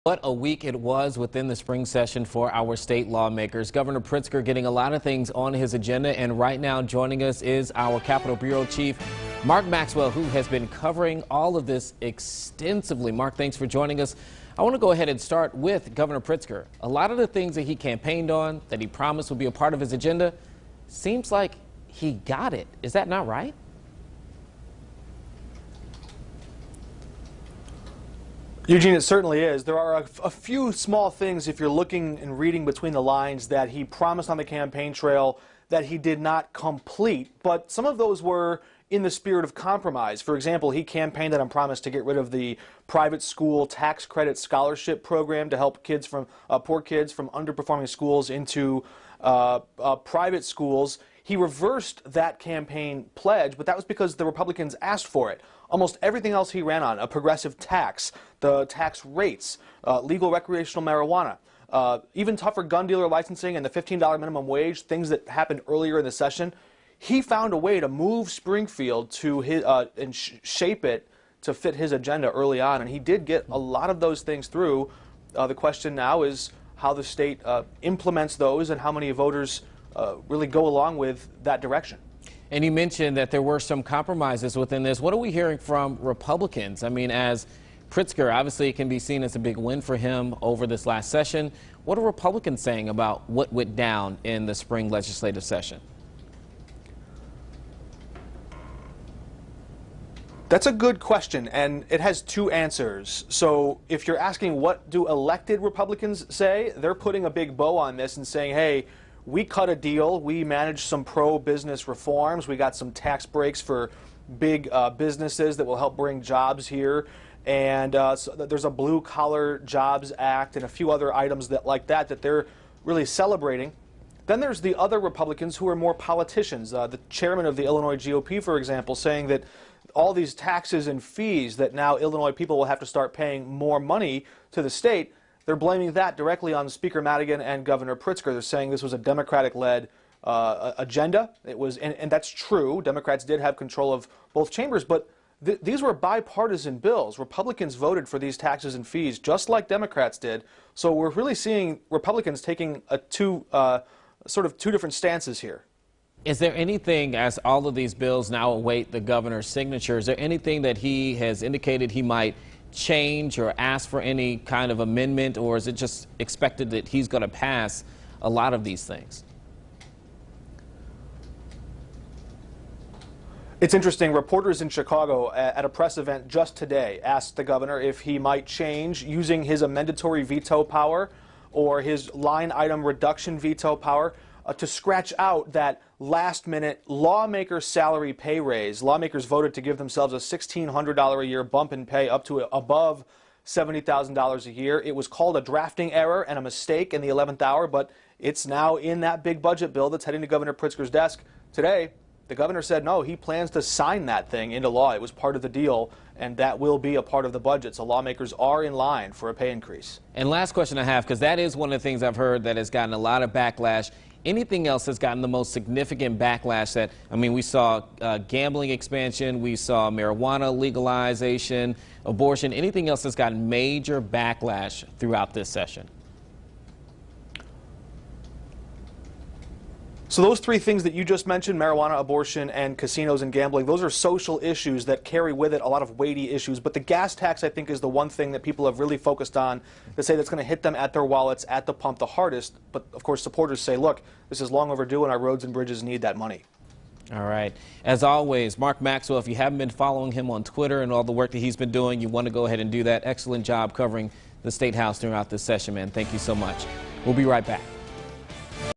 What a week it was within the spring session for our state lawmakers. Governor Pritzker getting a lot of things on his agenda, and right now joining us is our Capitol Bureau Chief, Mark Maxwell, who has been covering all of this extensively. Mark, thanks for joining us. I want to go ahead and start with Governor Pritzker. A lot of the things that he campaigned on, that he promised would be a part of his agenda, seems like he got it. Is that not right? Eugene, it certainly is. There are a few small things, if you're looking and reading between the lines, that he promised on the campaign trail that he did not complete, but some of those were in the spirit of compromise. For example, he campaigned on a promise to get rid of the private school tax credit scholarship program to help kids from poor kids from underperforming schools into private schools. He reversed that campaign pledge, but that was because the Republicans asked for it. Almost everything else he ran on, a progressive tax, the tax rates, legal recreational marijuana, even tougher gun dealer licensing and the $15 minimum wage, things that happened earlier in the session, he found a way to move Springfield to his, and shape it to fit his agenda early on, and he did get a lot of those things through. The question now is how the state implements those and how many voters really go along with that direction. And you mentioned that there were some compromises within this. What are we hearing from Republicans? I mean, as Pritzker, obviously it can be seen as a big win for him over this last session. What are Republicans saying about what went down in the spring legislative session? That's a good question, and it has two answers. So if you're asking what do elected Republicans say, they're putting a big bow on this and saying, hey, we cut a deal, we managed some pro-business reforms, we got some tax breaks for big businesses that will help bring jobs here, and so there's a blue-collar jobs act and a few other items like that they're really celebrating. Then there's the other Republicans who are more politicians. The chairman of the Illinois GOP, for example, saying that all these taxes and fees that now Illinois people will have to start paying more money to the state, they're blaming that directly on Speaker Madigan and Governor Pritzker. They're saying this was a Democratic-led agenda. It was, and that's true. Democrats did have control of both chambers, but these were bipartisan bills. Republicans voted for these taxes and fees just like Democrats did. So we're really seeing Republicans taking sort of two different stances here. Is there anything, as all of these bills now await the governor's signature, is there anything that he has indicated he might change or ask for any kind of amendment, or is it just expected that he's going to pass a lot of these things? It's interesting. Reporters in Chicago at a press event just today asked the governor if he might change using his amendatory veto power or his line item reduction veto power to scratch out that last-minute lawmaker salary pay raise. Lawmakers voted to give themselves a $1,600 a year bump in pay up to above $70,000 a year. It was called a drafting error and a mistake in the 11th hour, but it's now in that big budget bill that's heading to Governor Pritzker's desk today. The governor said no, he plans to sign that thing into law. It was part of the deal, and that will be a part of the budget. So lawmakers are in line for a pay increase. And last question I have, because that is one of the things I've heard that has gotten a lot of backlash. Anything else that's gotten the most significant backlash that, I mean, we saw gambling expansion, we saw marijuana legalization, abortion, anything else that's gotten major backlash throughout this session? So those three things that you just mentioned, marijuana, abortion, and casinos and gambling, those are social issues that carry with it a lot of weighty issues. But the gas tax, I think, is the one thing that people have really focused on to say that's going to hit them at their wallets, at the pump the hardest. But, of course, supporters say, look, this is long overdue and our roads and bridges need that money. All right. As always, Mark Maxwell, if you haven't been following him on Twitter and all the work that he's been doing, you want to go ahead and do that. Excellent job covering the State House throughout this session, man. Thank you so much. We'll be right back.